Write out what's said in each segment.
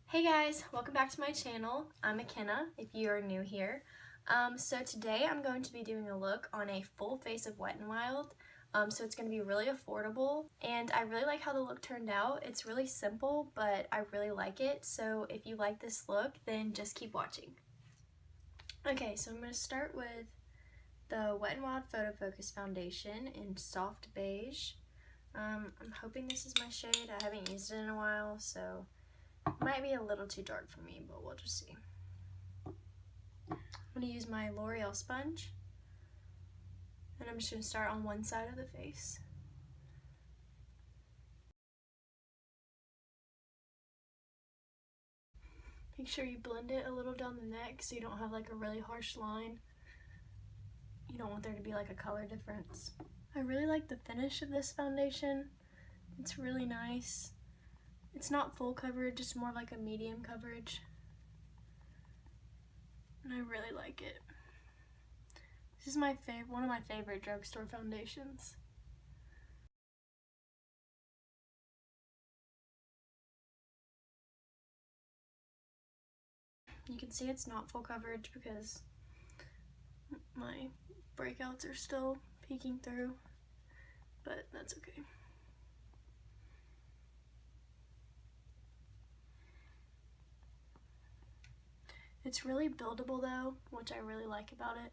Hey guys, welcome back to my channel. I'm McKenna if you are new here. So today I'm going to be doing a look on a full face of Wet n Wild. So it's going to be really affordable and I really like how the look turned out. It's really simple but I really like it, so if you like this look then just keep watching. Okay, so I'm going to start with the Wet n Wild Photo Focus Foundation in Soft Beige. I'm hoping this is my shade. I haven't used it in a while, so might be a little too dark for me, but we'll just see. I'm going to use my L'Oreal sponge, and I'm just going to start on one side of the face. Make sure you blend it a little down the neck so you don't have like a really harsh line. You don't want there to be like a color difference. I really like the finish of this foundation. It's really nice. It's not full coverage, it's more like a medium coverage. And I really like it. This is one of my favorite drugstore foundations. You can see it's not full coverage because my breakouts are still peeking through, but that's okay. It's really buildable though, which I really like about it.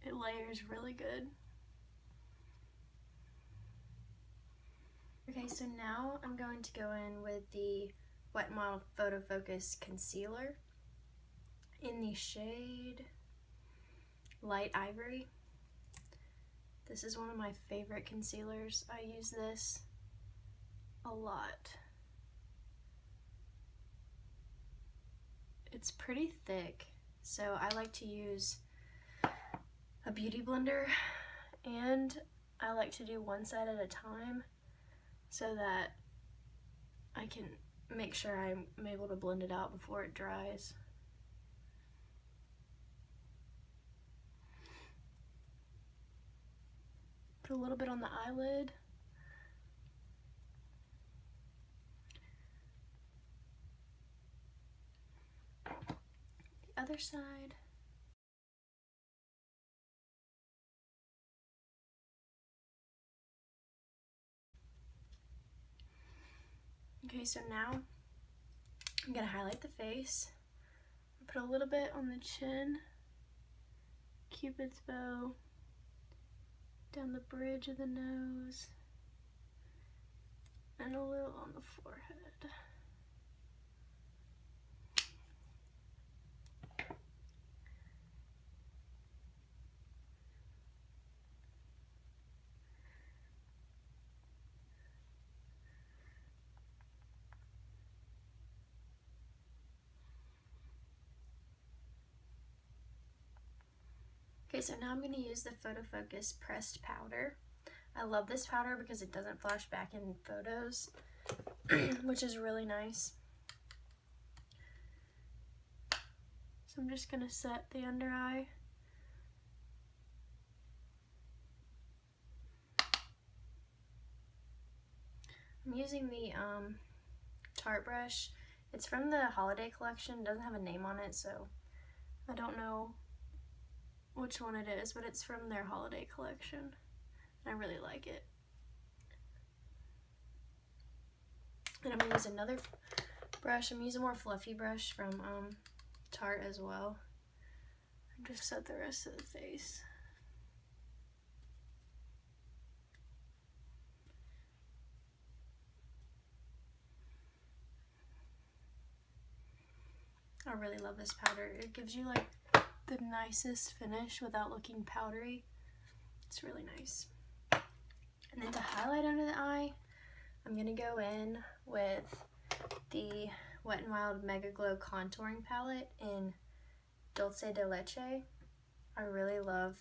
It layers really good. Okay, so now I'm going to go in with the Wet n Wild Photo Focus Concealer in the shade Light Ivory. This is one of my favorite concealers. I use this a lot. It's pretty thick, so I like to use a beauty blender, and I like to do one side at a time so that I can make sure I'm able to blend it out before it dries. Put a little bit on the eyelid. The other side. Okay, so now I'm gonna highlight the face. Put a little bit on the chin, Cupid's bow, down the bridge of the nose, and a little on the forehead. Okay, so now I'm going to use the Photo Focus Pressed Powder. I love this powder because it doesn't flash back in photos, which is really nice. So I'm just going to set the under eye. I'm using the Tarte brush. It's from the holiday collection. It doesn't have a name on it, so I don't know which one it is, but it's from their holiday collection. I really like it. And I'm gonna use another brush. I'm using a more fluffy brush from Tarte as well. And just set the rest of the face. I really love this powder. It gives you like the nicest finish without looking powdery. It's really nice. And then to highlight under the eye, I'm gonna go in with the Wet n Wild Megaglo contouring palette in Dulce De Leche. I really love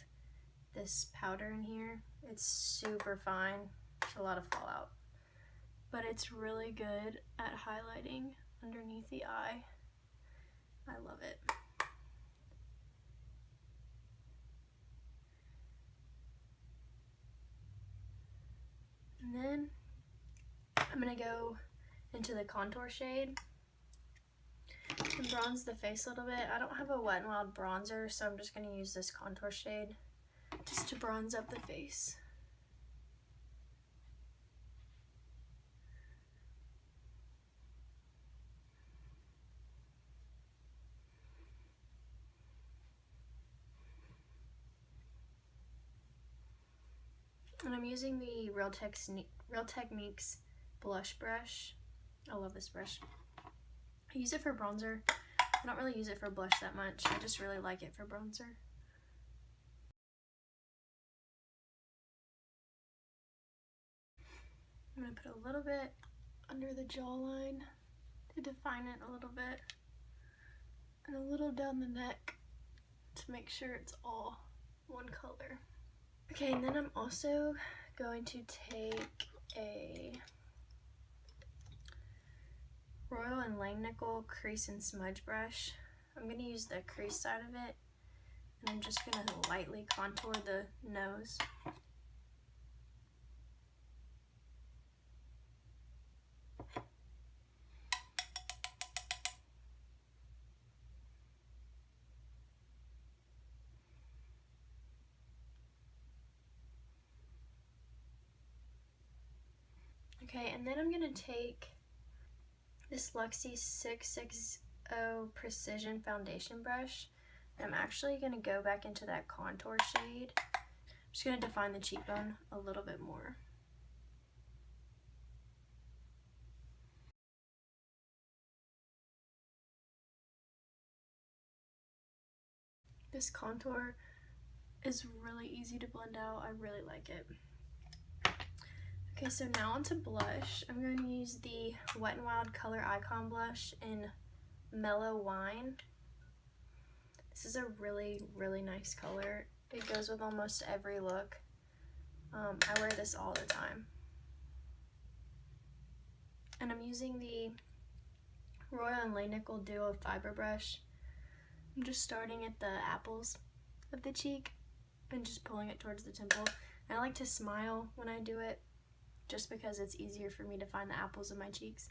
this powder in here. It's super fine. There's a lot of fallout, but it's really good at highlighting underneath the eye. I love it. And then I'm gonna go into the contour shade and bronze the face a little bit. I don't have a Wet n Wild bronzer, so I'm just going to use this contour shade just to bronze up the face. And I'm using the Real Techniques blush brush. I love this brush. I use it for bronzer. I don't really use it for blush that much. I just really like it for bronzer. I'm going to put a little bit under the jawline to define it a little bit. And a little down the neck to make sure it's all one color. Okay, and then I'm also going to take a Royal and Langnickel crease and smudge brush. I'm going to use the crease side of it, and I'm just going to lightly contour the nose. Okay, and then I'm going to take this Luxie 660 Precision Foundation brush. I'm actually going to go back into that contour shade. I'm just going to define the cheekbone a little bit more. This contour is really easy to blend out. I really like it. Okay, so now onto blush. I'm going to use the Wet n Wild Color Icon blush in Mellow Wine. This is a really, really nice color. It goes with almost every look. I wear this all the time. And I'm using the Royal and Langnickel Duo Fiber Brush. I'm just starting at the apples of the cheek and just pulling it towards the temple. I like to smile when I do it, just because it's easier for me to find the apples of my cheeks.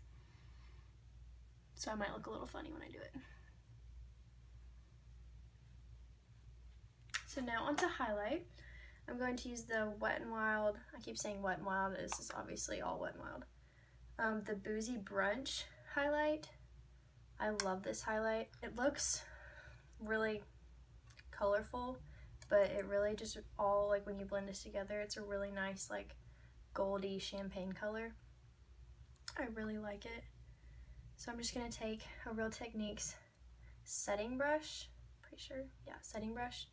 So I might look a little funny when I do it. So now onto highlight. I'm going to use the Wet n Wild, I keep saying Wet n Wild, this is obviously all Wet n Wild. The Boozy Brunch highlight. I love this highlight. It looks really colorful, but it really just all, like when you blend this together, it's a really nice like goldy champagne color. I really like it. So I'm just going to take a Real Techniques setting brush, pretty sure, yeah, setting brush.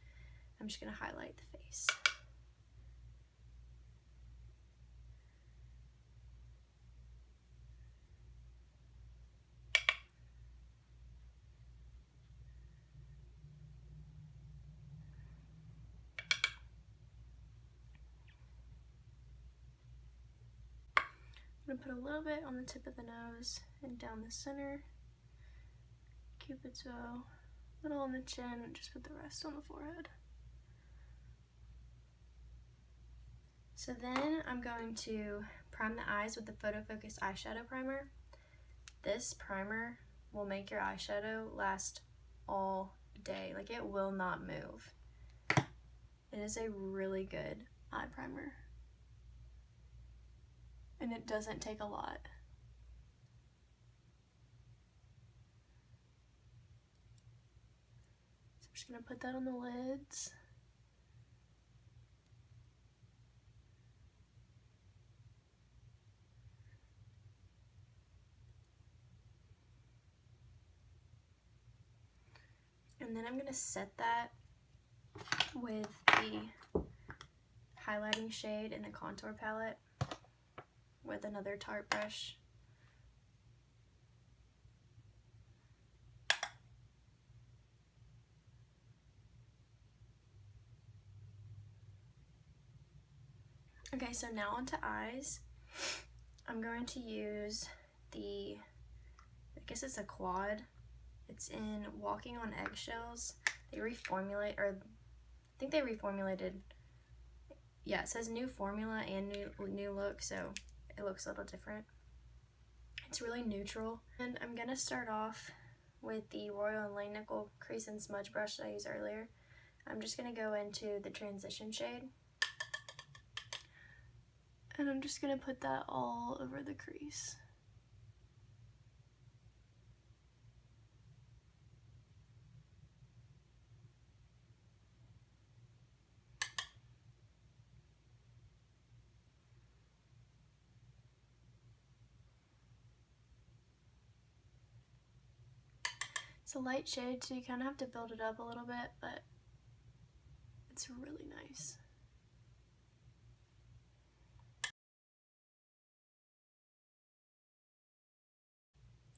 I'm just going to highlight the face. I'm going to put a little bit on the tip of the nose and down the center, Cupid's bow, a little on the chin, and just put the rest on the forehead. So then I'm going to prime the eyes with the Photo Focus eyeshadow primer. This primer will make your eyeshadow last all day. Like, it will not move. It is a really good eye primer. And it doesn't take a lot. So I'm just going to put that on the lids. And then I'm going to set that with the highlighting shade in the contour palette with another Tarte brush. Okay, so now onto eyes. I'm going to use the, I guess it's a quad. It's in Walking on Eggshells. They reformulate, or I think they reformulated. Yeah, it says new formula and new look, so it looks a little different. It's really neutral. And I'm going to start off with the Royal & Langnickel Crease and Smudge brush that I used earlier. I'm just going to go into the transition shade. And I'm just going to put that all over the crease. It's a light shade, so you kind of have to build it up a little bit, but it's really nice.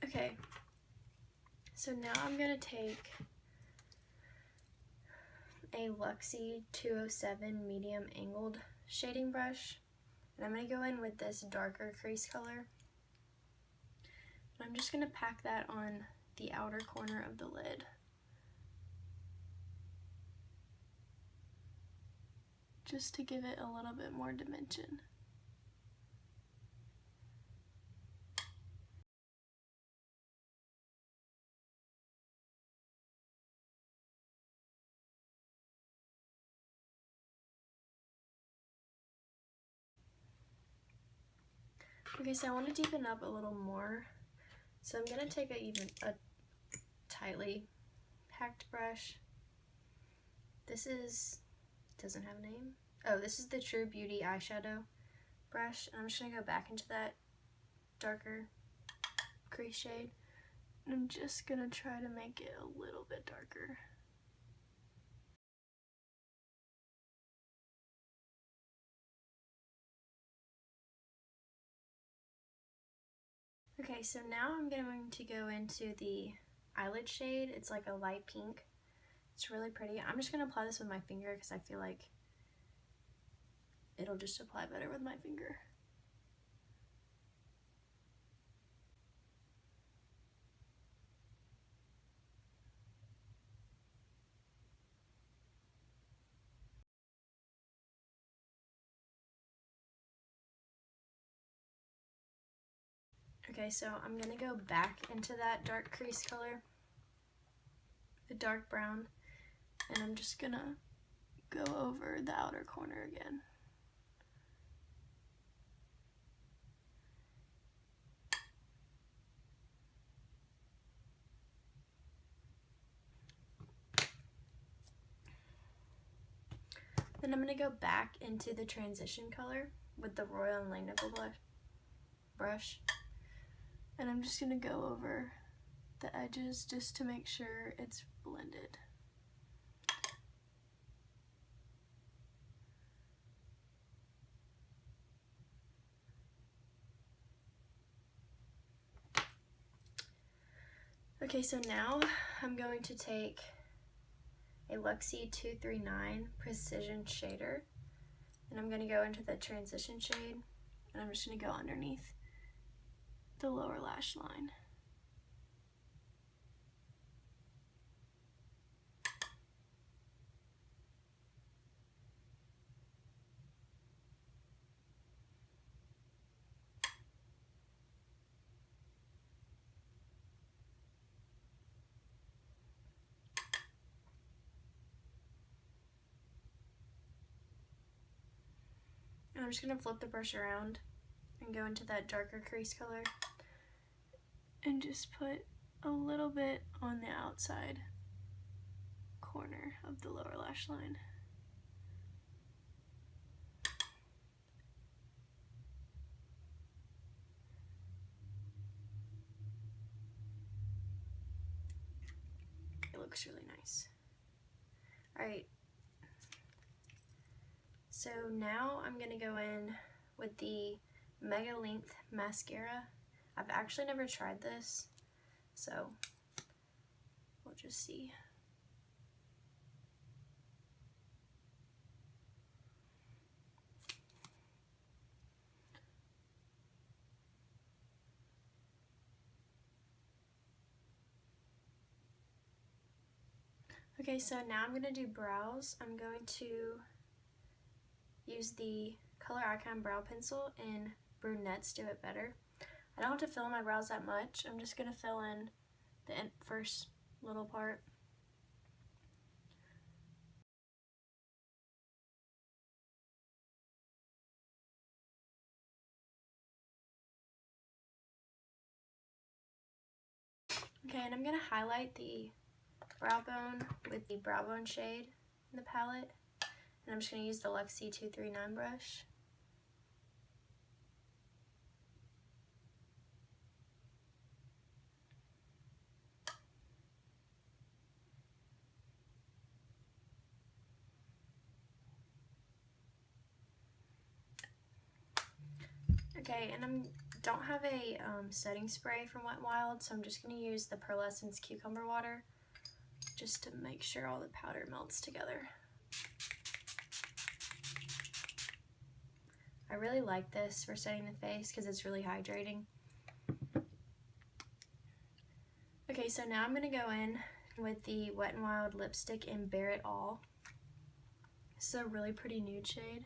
Okay, so now I'm going to take a Luxie 207 medium angled shading brush, and I'm going to go in with this darker crease color. And I'm just going to pack that on the outer corner of the lid. Just to give it a little bit more dimension. Okay, so I want to deepen up a little more. So I'm going to take a tightly packed brush. This doesn't have a name. Oh, this is the True Beauty eyeshadow brush. And I'm just going to go back into that darker crease shade. And I'm just going to try to make it a little bit darker. Okay, so now I'm going to go into the eyelid shade. It's like a light pink. It's really pretty. I'm just going to apply this with my finger because I feel like it'll just apply better with my finger. Okay, so I'm going to go back into that dark crease color, the dark brown, and I'm just going to go over the outer corner again. Then I'm going to go back into the transition color with the Royal & Langnickel brush. And I'm just going to go over the edges just to make sure it's blended. Okay, so now I'm going to take a Luxie 239 Precision Shader, and I'm going to go into the transition shade, and I'm just going to go underneath the lower lash line. And I'm just going to flip the brush around and go into that darker crease color and just put a little bit on the outside corner of the lower lash line. It looks really nice. Alright, so now I'm going to go in with the Megalength mascara. I've actually never tried this, so we'll just see. Okay, so now I'm going to do brows. I'm going to use the Coloricon brow pencil in Brunettes Do It Better. I don't have to fill in my brows that much. I'm just going to fill in the first little part. Okay, and I'm going to highlight the brow bone with the brow bone shade in the palette. And I'm just going to use the Luxie 239 brush. Okay, and I don't have a setting spray from Wet n Wild, so I'm just going to use the Pearlescence Cucumber Water just to make sure all the powder melts together. I really like this for setting the face because it's really hydrating. Okay, so now I'm going to go in with the Wet n Wild lipstick in Bare It All. This is a really pretty nude shade.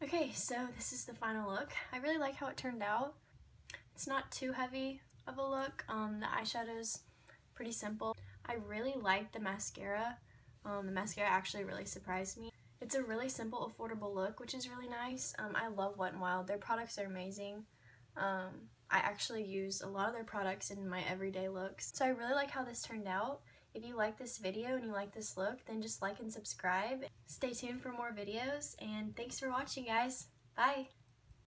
Okay, so this is the final look. I really like how it turned out. It's not too heavy of a look. The eyeshadow's pretty simple. I really like the mascara. The mascara actually really surprised me. It's a really simple, affordable look, which is really nice. I love Wet n Wild. Their products are amazing. I actually use a lot of their products in my everyday looks. So I really like how this turned out. If you like this video and you like this look, then just like and subscribe. Stay tuned for more videos, and thanks for watching, guys. Bye!